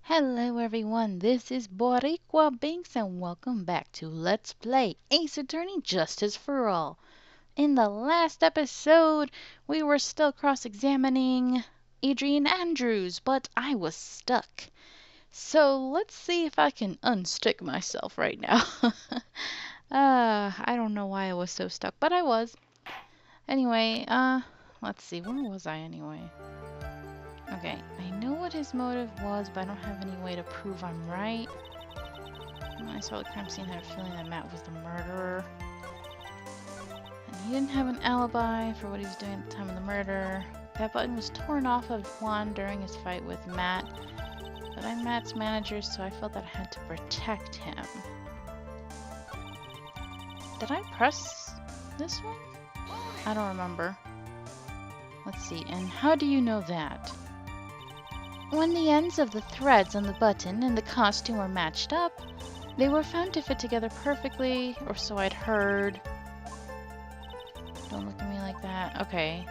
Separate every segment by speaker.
Speaker 1: Hello everyone, this is Boricua Binks and welcome back to Let's Play Ace Attorney Justice for All. In the last episode, we were still cross-examining Adrian Andrews, but I was stuck. So let's see if I can unstick myself right now. I don't know why I was so stuck, but I was. Anyway, let's see, where was I anyway? Okay, I know what his motive was, but I don't have any way to prove I'm right. When I saw the crime scene, I had a feeling that Matt was the murderer. And he didn't have an alibi for what he was doing at the time of the murder. That button was torn off of Juan during his fight with Matt. But I'm Matt's manager, so I felt that I had to protect him. Did I press this one? I don't remember. Let's see, and how do you know that? When the ends of the threads on the button and the costume were matched up, they were found to fit together perfectly, or so I'd heard. Don't look at me like that. Okay.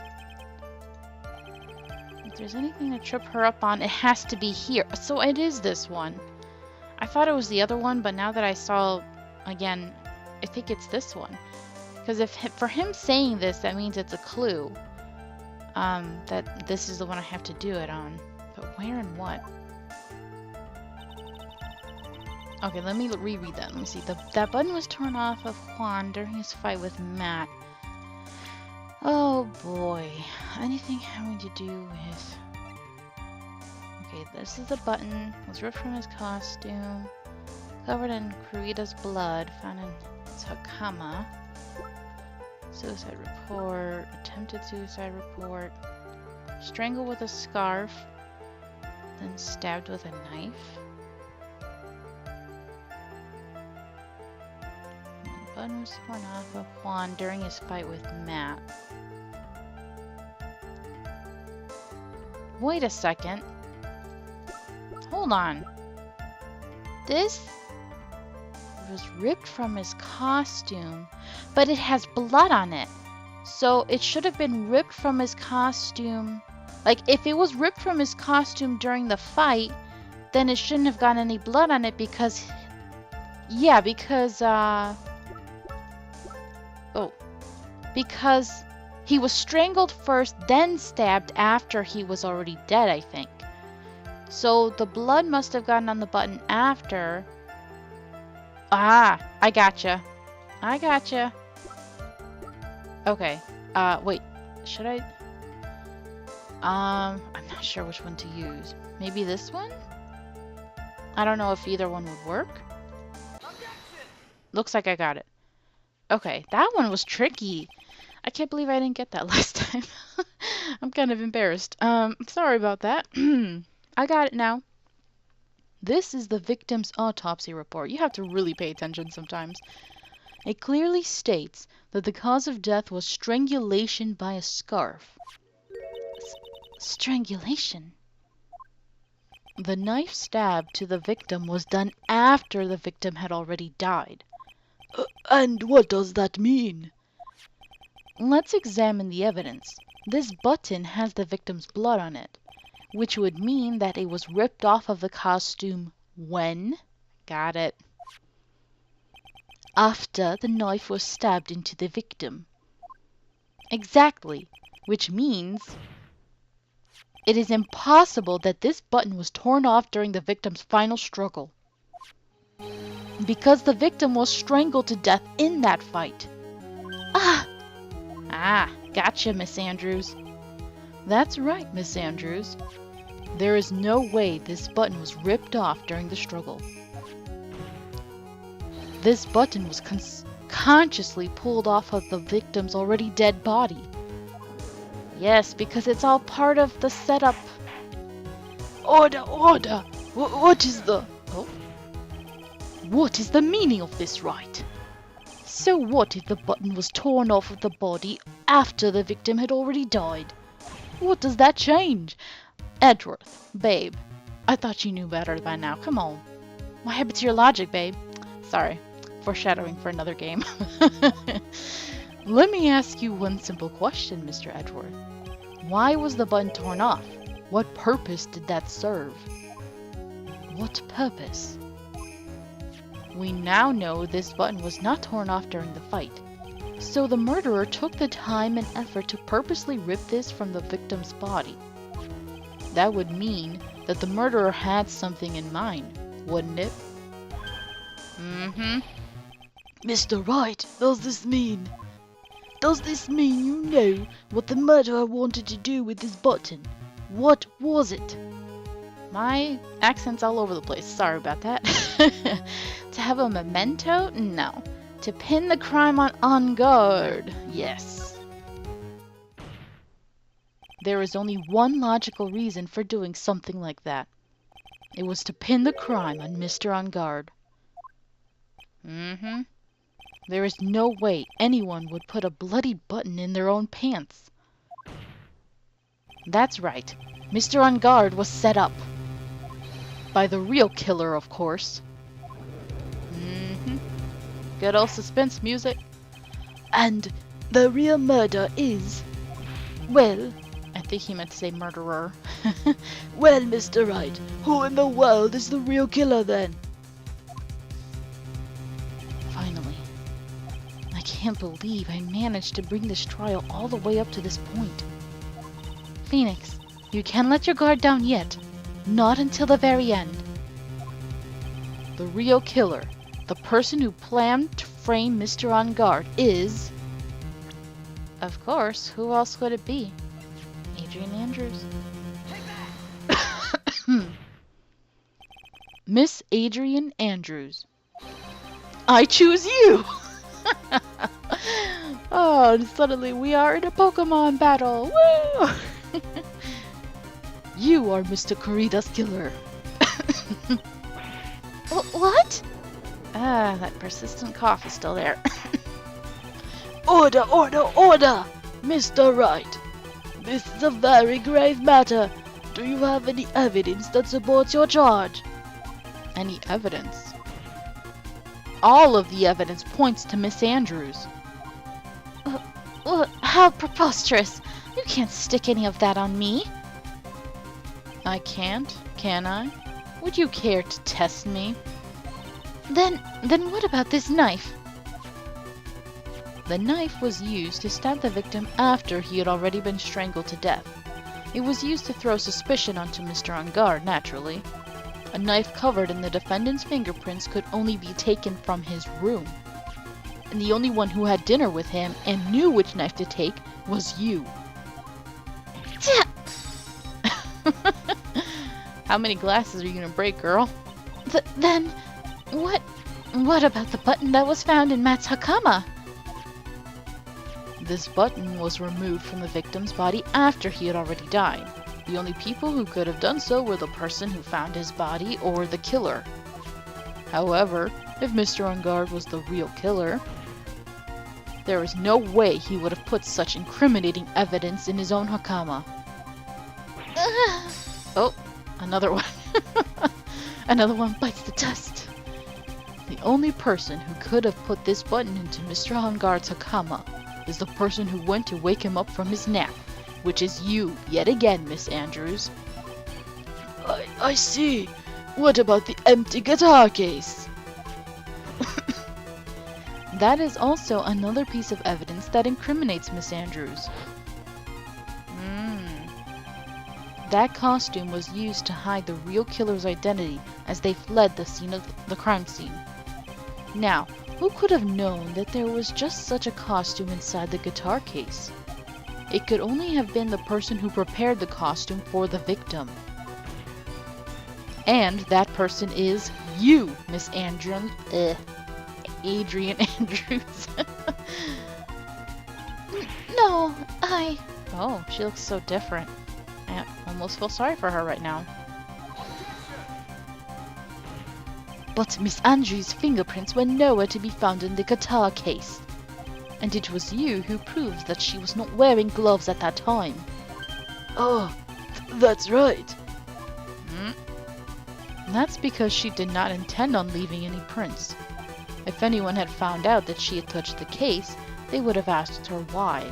Speaker 1: If there's anything to trip her up on, it has to be here. So it is this one. I thought it was the other one, but now that I saw again, I think it's this one. Because if for him saying this, that means it's a clue. That this is the one I have to do it on. But where and what? Okay, let me reread that. Let me see. That button was torn off of Juan during his fight with Matt. Oh boy. Anything having to do with... Okay, this is the button. It was ripped from his costume. Covered in Kurita's blood. Found in Takama. Suicide report. Attempted suicide report. Strangled with a scarf. Then stabbed with a knife. And the button was torn off of Juan during his fight with Matt. Wait a second. Hold on. This was ripped from his costume, but it has blood on it. So it should have been ripped from his costume. Like, if it was ripped from his costume during the fight, then it shouldn't have gotten any blood on it because... Yeah, because, because he was strangled first, then stabbed after he was already dead, I think. So the blood must have gotten on the button after. Ah, I gotcha. I gotcha. Okay. Wait. Should I... I'm not sure which one to use. Maybe this one? I don't know if either one would work. Looks like I got it. Okay, that one was tricky. I can't believe I didn't get that last time. I'm kind of embarrassed. Sorry about that. I got it now. This is the victim's autopsy report. You have to really pay attention sometimes. It clearly states that the cause of death was strangulation by a scarf. Strangulation? The knife stab to the victim was done after the victim had already died. And what does that mean? Let's examine the evidence. This button has the victim's blood on it, which would mean that it was ripped off of the costume when? Got it. After the knife was stabbed into the victim. Exactly, which means it is impossible that this button was torn off during the victim's final struggle, because the victim was strangled to death in that fight. Gotcha, Miss Andrews. That's right, Miss Andrews. There is no way this button was ripped off during the struggle. This button was consciously pulled off of the victim's already dead body. Yes, because it's all part of the setup. Order, order! What is the... Oh? What is the meaning of this right? So what if the button was torn off of the body after the victim had already died? What does that change? Edgeworth, babe, I thought you knew better by now. Come on. What happened to your logic, babe? Sorry, foreshadowing for another game. Let me ask you one simple question, Mr. Edgeworth. Why was the button torn off? What purpose did that serve? what purpose? We now know this button was not torn off during the fight, so the murderer took the time and effort to purposely rip this from the victim's body. That would mean that the murderer had something in mind, wouldn't it? Mm-hmm.
Speaker 2: Mr. Wright, does this mean you know what the murderer wanted to do with this button? What was it?
Speaker 1: My accent's all over the place. Sorry about that. To have a memento? No. To pin the crime on guard? Yes. There is only one logical reason for doing something like that. It was to pin the crime on Mr. On Guard. Mm-hmm. There is no way anyone would put a bloody button in their own pants. That's right. Mr. On Guard was set up. By the real killer, of course. Mm-hmm. Good old suspense music.
Speaker 2: And the real murder is... Well,
Speaker 1: I think he meant to say murderer.
Speaker 2: well, Mr. Wright, who in the world is the real killer then?
Speaker 1: Finally. I can't believe I managed to bring this trial all the way up to this point. Phoenix, you can't let your guard down yet. Not until the very end. The real killer, the person who planned to frame Mr. On Guard, is... Of course, who else would it be? Adrian Andrews. Miss Adrian Andrews. I choose you! Oh, and suddenly we are in a Pokemon battle. Woo! You are Mr. Corrida's killer.
Speaker 3: What?
Speaker 1: Ah, that persistent cough is still there.
Speaker 2: Order, order, order! Mr. Wright, this is a very grave matter. Do you have any evidence that supports your charge?
Speaker 1: Any evidence? All of the evidence points to Miss Andrews.
Speaker 3: How preposterous! You can't stick any of that on me.
Speaker 1: I can't, can I? Would you care to test me?
Speaker 3: Then what about this knife?
Speaker 1: The knife was used to stab the victim after he had already been strangled to death. It was used to throw suspicion onto Mr. On Guard, naturally. A knife covered in the defendant's fingerprints could only be taken from his room. And the only one who had dinner with him and knew which knife to take was you. How many glasses are you gonna break, girl?
Speaker 3: Then, what about the button that was found in Matt's Hakama?
Speaker 1: This button was removed from the victim's body after he had already died. The only people who could have done so were the person who found his body or the killer. However, if Mr. On Guard was the real killer, there is no way he would have put such incriminating evidence in his own Hakama. Oh, another one. Another one bites the dust. The only person who could have put this button into Mr. On Guard's Hakama is the person who went to wake him up from his nap, which is you, yet again, Miss Andrews.
Speaker 2: I see. What about the empty guitar case?
Speaker 1: That is also another piece of evidence that incriminates Miss Andrews. That costume was used to hide the real killer's identity as they fled the scene of the crime scene. Now, who could have known that there was just such a costume inside the guitar case? It could only have been the person who prepared the costume for the victim. And that person is you, Miss Adrian Andrews.
Speaker 3: No,
Speaker 1: Oh, she looks so different. I almost feel sorry for her right now. But Miss Andrews' fingerprints were nowhere to be found in the guitar case. And it was you who proved that she was not wearing gloves at that time.
Speaker 2: Oh, that's right.
Speaker 1: That's because she did not intend on leaving any prints. If anyone had found out that she had touched the case, they would have asked her why.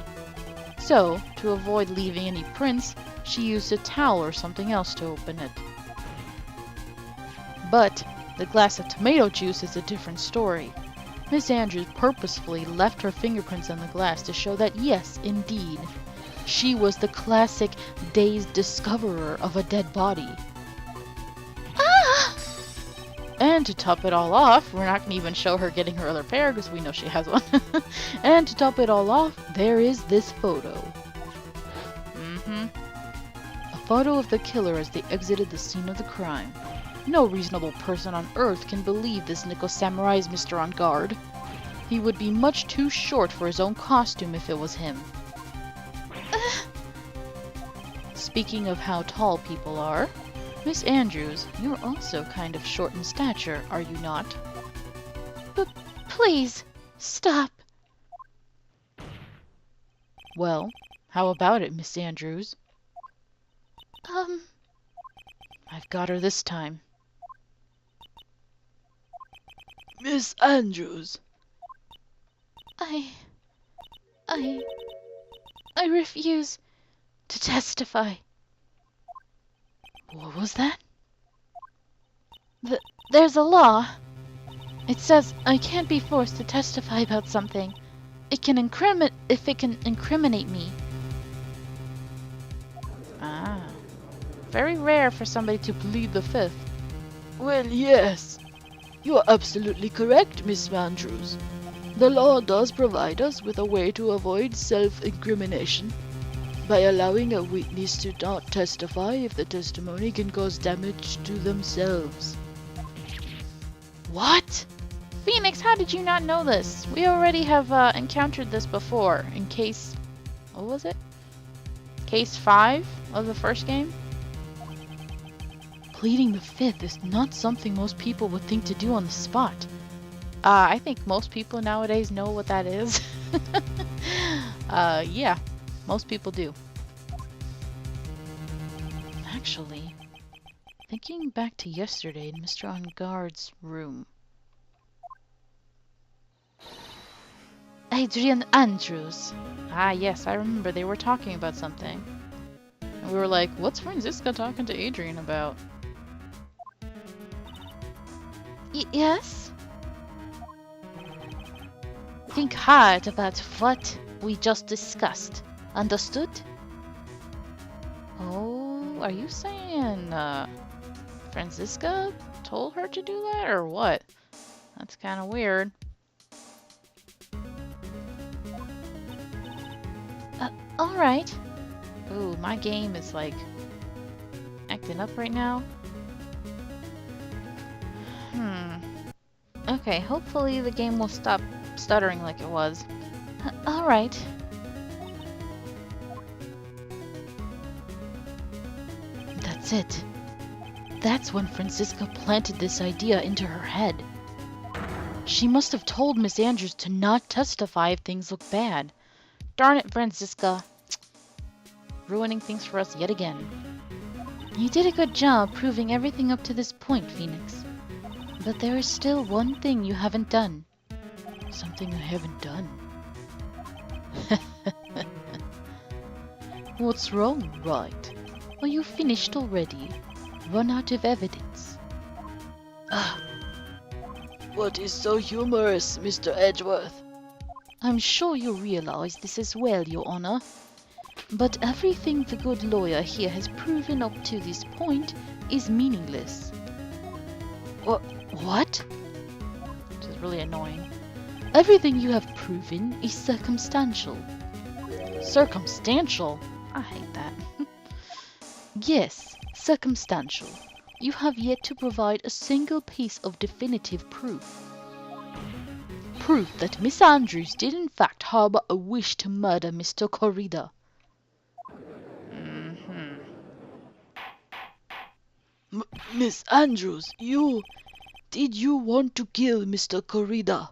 Speaker 1: So, to avoid leaving any prints, she used a towel or something else to open it. But the glass of tomato juice is a different story. Miss Andrews purposefully left her fingerprints on the glass to show that yes, indeed, she was the classic dazed discoverer of a dead body.
Speaker 3: Ah!
Speaker 1: And to top it all off, we're not going to even show her getting her other pair because we know she has one. And to top it all off, there is this photo. A photo of the killer as they exited the scene of the crime. No reasonable person on Earth can believe this Nico Samurai is Mr. On Guard. He would be much too short for his own costume if it was him. Speaking of how tall people are, Miss Andrews, you're also kind of short in stature, are you not?
Speaker 3: Please, stop.
Speaker 1: Well, how about it, Miss Andrews? I've got her this time.
Speaker 2: Miss Andrews.
Speaker 3: I refuse to testify.
Speaker 1: What was that?
Speaker 3: There's a law. It says I can't be forced to testify about something. It can incriminate me.
Speaker 1: Ah. Very rare for somebody to plead the fifth.
Speaker 2: Well, yes. You are absolutely correct, Miss Andrews. The law does provide us with a way to avoid self-incrimination by allowing a witness to not testify if the testimony can cause damage to themselves.
Speaker 1: What? Phoenix, how did you not know this? We already have encountered this before in case... What was it? Case 5 of the first game? Pleading the fifth is not something most people would think to do on the spot. I think most people nowadays know what that is. Yeah, most people do. Actually, thinking back to yesterday in Mr. On Guard's room.
Speaker 3: Adrian Andrews.
Speaker 1: Ah, yes, I remember they were talking about something. And we were like, what's Franziska talking to Adrian about?
Speaker 3: Yes? Think hard about what we just discussed. Understood?
Speaker 1: Oh, are you saying, Franziska told her to do that, or what? That's kind of weird.
Speaker 3: Alright.
Speaker 1: Ooh, my game is, like, acting up right now. Okay, hopefully the game will stop stuttering like it was.
Speaker 3: Alright.
Speaker 1: That's it. That's when Franziska planted this idea into her head. She must have told Miss Andrews to not testify if things look bad. Darn it, Franziska. Ruining things for us yet again.
Speaker 3: You did a good job proving everything up to this point, Phoenix. But there is still one thing you haven't done.
Speaker 1: Something I haven't done? What's wrong, right?
Speaker 3: Are you finished already? Run out of evidence.
Speaker 2: What is so humorous, Mr. Edgeworth?
Speaker 3: I'm sure you realize this as well, Your Honor. But everything the good lawyer here has proven up to this point is meaningless.
Speaker 1: What? Which is really annoying.
Speaker 3: Everything you have proven is circumstantial.
Speaker 1: Circumstantial? I hate that.
Speaker 3: Yes, circumstantial. You have yet to provide a single piece of definitive proof. Proof that Miss Andrews did in fact harbor a wish to murder Mr. Corrida.
Speaker 2: Miss Andrews, did you want to kill Mr. Corrida?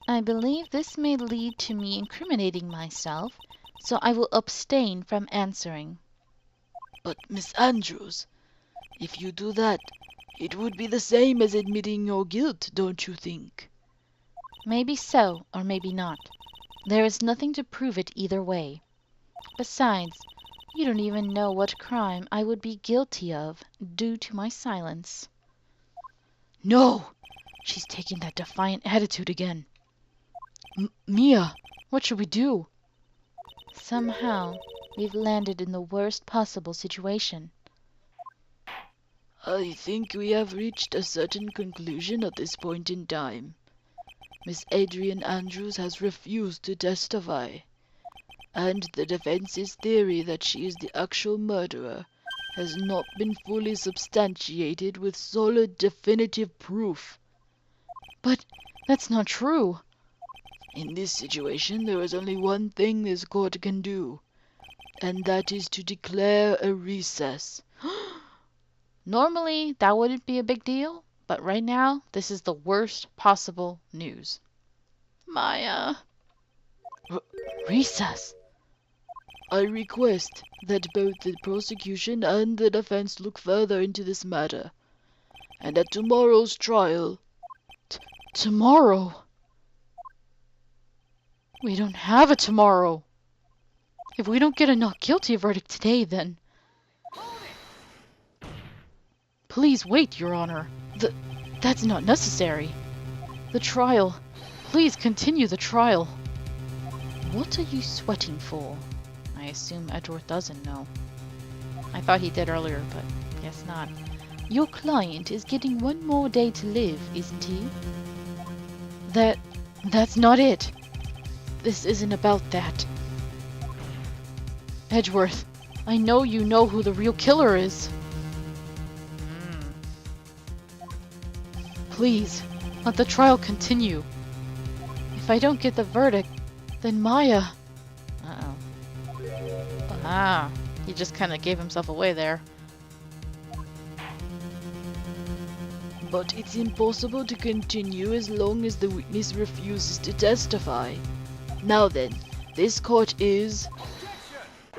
Speaker 3: I believe this may lead to me incriminating myself, so I will abstain from answering.
Speaker 2: But Miss Andrews, if you do that, it would be the same as admitting your guilt, don't you think?
Speaker 3: Maybe so, or maybe not. There is nothing to prove it either way. Besides, you don't even know what crime I would be guilty of due to my silence. No! She's taking that defiant attitude again. Mia, what should we do? Somehow, we've landed in the worst possible situation.
Speaker 2: I think we have reached a certain conclusion at this point in time. Miss Adrian Andrews has refused to testify, and the defense's theory that she is the actual murderer has not been fully substantiated with solid, definitive proof.
Speaker 3: But that's not true.
Speaker 2: In this situation, there is only one thing this court can do, and that is to declare a recess.
Speaker 3: Normally, that wouldn't be a big deal, but right now, this is the worst possible news. Maya. Recess.
Speaker 2: I request that both the prosecution and the defense look further into this matter, and at tomorrow's trial...
Speaker 3: Tomorrow? We don't have a tomorrow. If we don't get a not guilty verdict today, then... Please wait, Your Honor. That's not necessary. The trial. Please continue the trial. What are you sweating for? I assume Edward doesn't know. I thought he did earlier, but guess not. Your client is getting one more day to live, isn't he? That's not it. This isn't about that. Edgeworth, I know you know who the real killer is. Please, let the trial continue. If I don't get the verdict, then Maya... Uh-oh. Ah, he just kind of gave himself away there.
Speaker 2: But it's impossible to continue as long as the witness refuses to testify. Now then, this court is...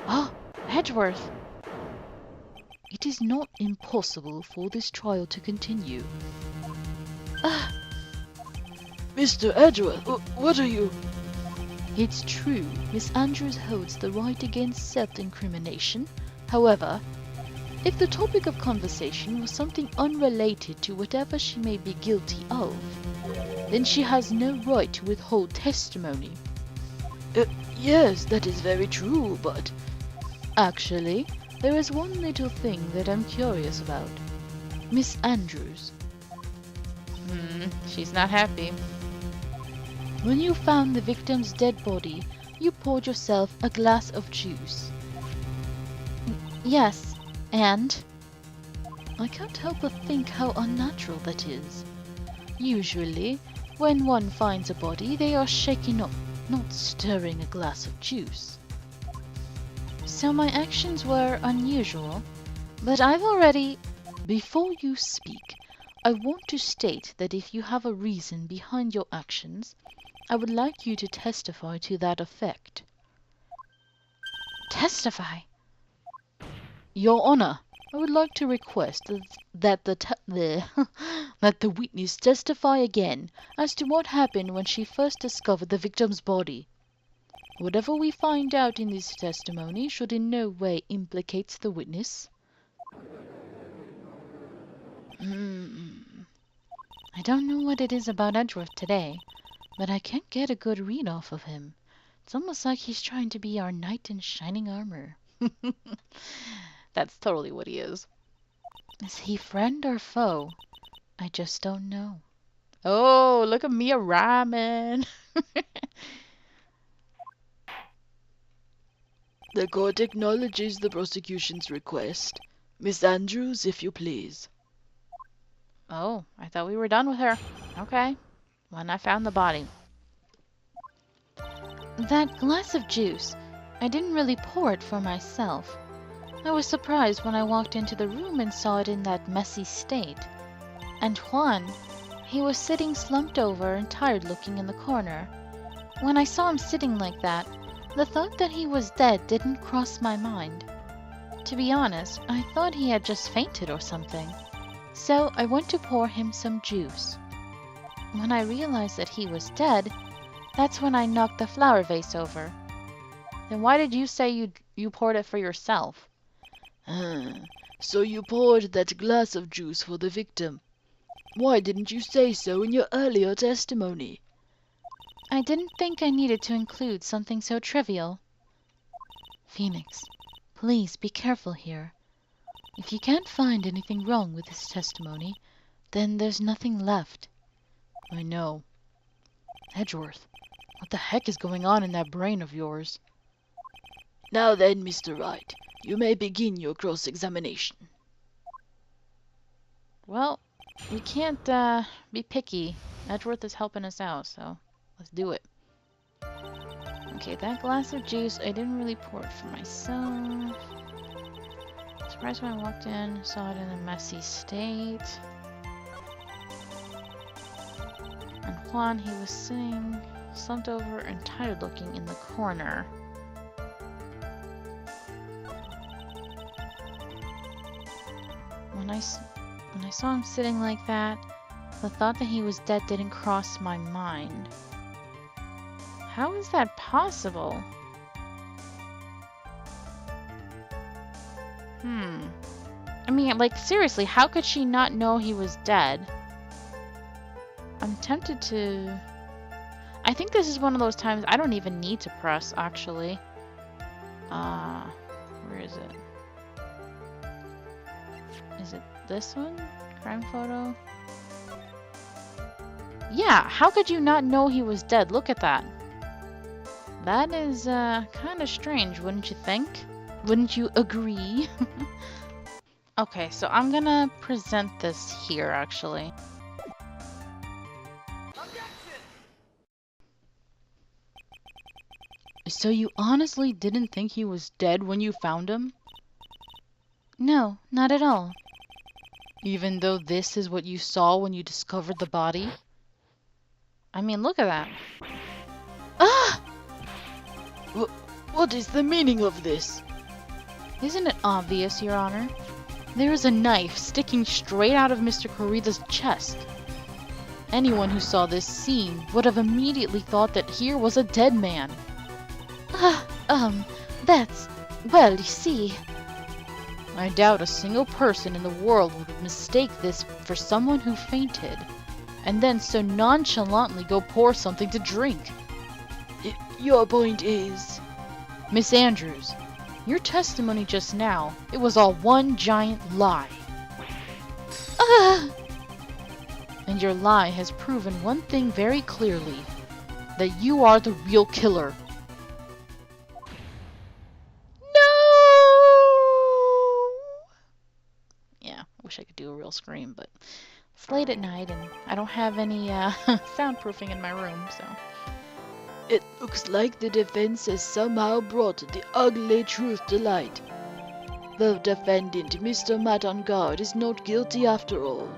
Speaker 3: Ah, Edgeworth! It is not impossible for this trial to continue.
Speaker 2: Mr. Edgeworth, what are you...
Speaker 3: It's true, Miss Andrews holds the right against self-incrimination. However, if the topic of conversation was something unrelated to whatever she may be guilty of, then she has no right to withhold testimony.
Speaker 2: Yes, that is very true, but...
Speaker 3: Actually, there is one little thing that I'm curious about. Miss Andrews. She's not happy. When you found the victim's dead body, you poured yourself a glass of juice. Yes, and? I can't help but think how unnatural that is. Usually, when one finds a body, they are shaking up, not stirring a glass of juice. So my actions were unusual, but I've already... Before you speak, I want to state that if you have a reason behind your actions, I would like you to testify to that effect. Testify? Your Honor, I would like to request that the witness testify again as to what happened when she first discovered the victim's body. Whatever we find out in this testimony should in no way implicate the witness. I don't know what it is about Edgeworth today, but I can't get a good read off of him. It's almost like he's trying to be our knight in shining armor. That's totally what he is. Is he friend or foe? I just don't know. Oh, look at Mia rhyming.
Speaker 2: The court acknowledges the prosecution's request. Miss Andrews, if you please.
Speaker 3: Oh, I thought we were done with her. Okay. When I found the body. That glass of juice, I didn't really pour it for myself. I was surprised when I walked into the room and saw it in that messy state. And Juan, he was sitting slumped over and tired looking in the corner. When I saw him sitting like that, the thought that he was dead didn't cross my mind. To be honest, I thought he had just fainted or something. So I went to pour him some juice. When I realized that he was dead, that's when I knocked the flower vase over. Then why did you say you poured it for yourself?
Speaker 2: So you poured that glass of juice for the victim. Why didn't you say so in your earlier testimony?
Speaker 3: I didn't think I needed to include something so trivial. Phoenix, please be careful here. If you can't find anything wrong with this testimony, then there's nothing left.
Speaker 2: I know. Edgeworth, what the heck is going on in that brain of yours? Now then, Mr. Wright, you may begin your cross-examination.
Speaker 1: Well, we can't be picky. Edgeworth is helping us out, so let's do it. Okay, that glass of juice, I didn't really pour it for myself. Surprised when I walked in, saw it in a messy state. And Juan, he was sitting, slumped over and tired looking in the corner. When I saw him sitting like that, the thought that he was dead didn't cross my mind. How is that possible? I mean, like, seriously, how could she not know he was dead? I'm tempted to... I think this is one of those times I don't even need to press, actually. Where is it? Is it this one? Crime photo? Yeah, how could you not know he was dead? Look at that. That is, kind of strange, wouldn't you think? Wouldn't you agree? Okay, so I'm gonna present this here, actually.
Speaker 3: So you honestly didn't think he was dead when you found him?
Speaker 1: No, not at all.
Speaker 3: Even though this is what you saw when you discovered the body?
Speaker 1: I mean, look at that.
Speaker 2: Ah! What is the meaning of this?
Speaker 1: Isn't it obvious, Your Honor? There is a knife sticking straight out of Mr. Corrida's chest. Anyone who saw this scene would have immediately thought that here was a dead man.
Speaker 3: That's... well, you see...
Speaker 1: I doubt a single person in the world would mistake this for someone who fainted, and then so nonchalantly go pour something to drink.
Speaker 2: Your point is...
Speaker 1: Miss Andrews, your testimony just now, it was all one giant lie. And your lie has proven one thing very clearly, that you are the real killer. Wish I could do a real scream, but it's late at night and I don't have any soundproofing in my room, so.
Speaker 2: It looks like the defense has somehow brought the ugly truth to light. The defendant, Mr. Matt on guard, is not guilty after all.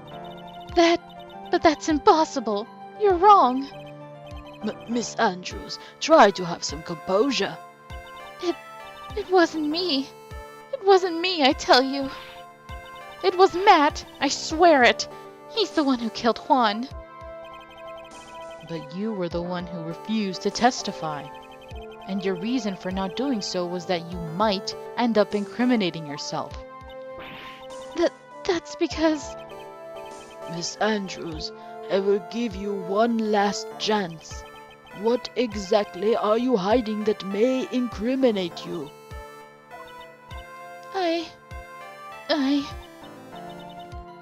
Speaker 1: But that's impossible. You're wrong.
Speaker 2: Miss Andrews, try to have some composure.
Speaker 1: It wasn't me. It wasn't me, I tell you. It was Matt, I swear it. He's the one who killed Juan.
Speaker 3: But you were the one who refused to testify. And your reason for not doing so was that you might end up incriminating yourself.
Speaker 1: That's because...
Speaker 2: Miss Andrews, I will give you one last chance. What exactly are you hiding that may incriminate you?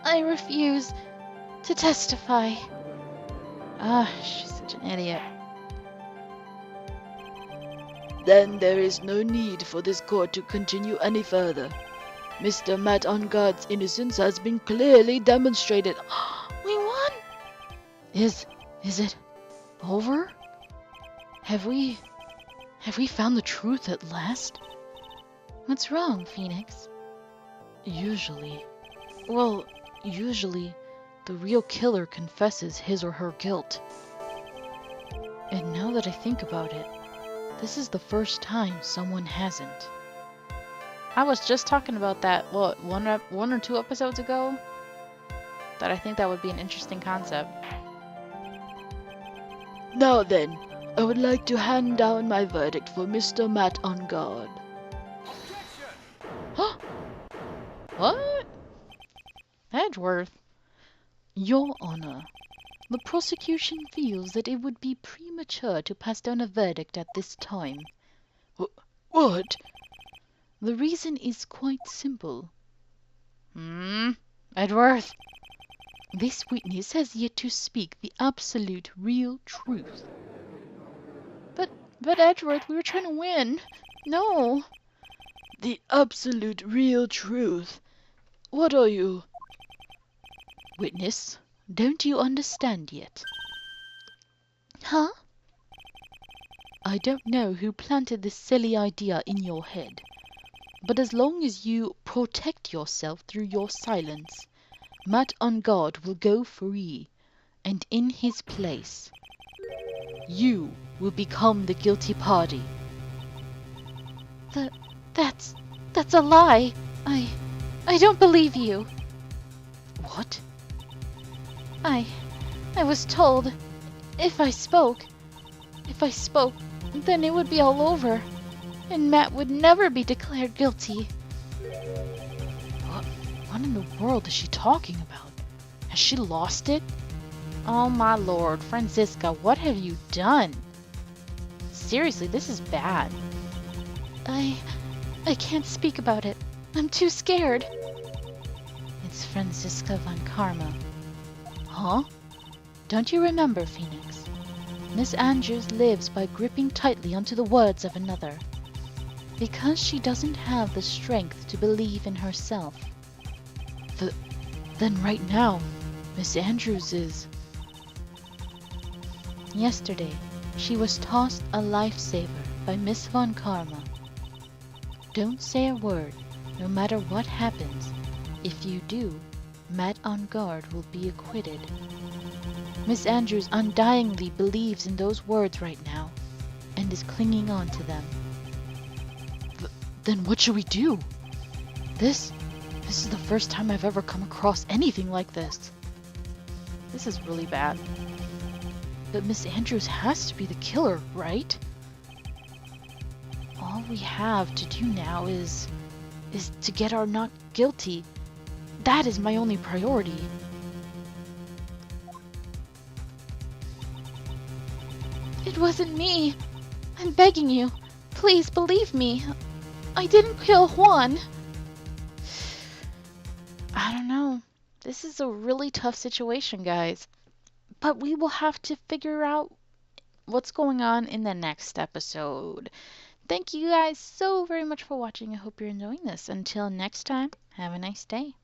Speaker 1: I refuse to testify.
Speaker 3: She's such an idiot.
Speaker 2: Then there is no need for this court to continue any further. Mr. Matt on guard's innocence has been clearly demonstrated.
Speaker 1: We won!
Speaker 3: Is it over? Have we found the truth at last?
Speaker 1: What's wrong, Phoenix?
Speaker 3: Usually, the real killer confesses his or her guilt. And now that I think about it, this is the first time someone hasn't.
Speaker 1: I was just talking about that, one or two episodes ago? That I think that would be an interesting concept.
Speaker 2: Now then, I would like to hand down my verdict for Mr. Matt on guard.
Speaker 1: What? Edgeworth?
Speaker 3: Your Honor, the prosecution feels that it would be premature to pass down a verdict at this time.
Speaker 2: What?
Speaker 3: The reason is quite simple. Edward? This witness has yet to speak the absolute real truth.
Speaker 1: But Edward, we were trying to win. No.
Speaker 2: The absolute real truth. What are you?
Speaker 3: Witness, don't you understand yet?
Speaker 1: Huh?
Speaker 3: I don't know who planted this silly idea in your head, but as long as you protect yourself through your silence, Matt on guard will go free, and in his place, you will become the guilty party.
Speaker 1: That's a lie. I don't believe you.
Speaker 3: What?
Speaker 1: I was told if I spoke, then it would be all over, and Matt would never be declared guilty.
Speaker 3: What in the world is she talking about? Has she lost it?
Speaker 1: Oh my lord, Franziska, what have you done? Seriously, this is bad. I can't speak about it. I'm too scared.
Speaker 3: It's Franziska von Karma. Huh? Don't you remember, Phoenix? Miss Andrews lives by gripping tightly onto the words of another. Because she doesn't have the strength to believe in herself. Then right now, Miss Andrews is... Yesterday, she was tossed a lifesaver by Miss von Karma. Don't say a word, no matter what happens. If you do, Matt on guard will be acquitted. Miss Andrews undyingly believes in those words right now, and is clinging on to them. Then what should we do? This is the first time I've ever come across anything like this.
Speaker 1: This is really bad.
Speaker 3: But Miss Andrews has to be the killer, right?
Speaker 1: All we have to do now is to get our not guilty. That is my only priority. It wasn't me. I'm begging you. Please believe me. I didn't kill Juan. I don't know. This is a really tough situation, guys. But we will have to figure out what's going on in the next episode. Thank you guys so very much for watching. I hope you're enjoying this. Until next time, have a nice day.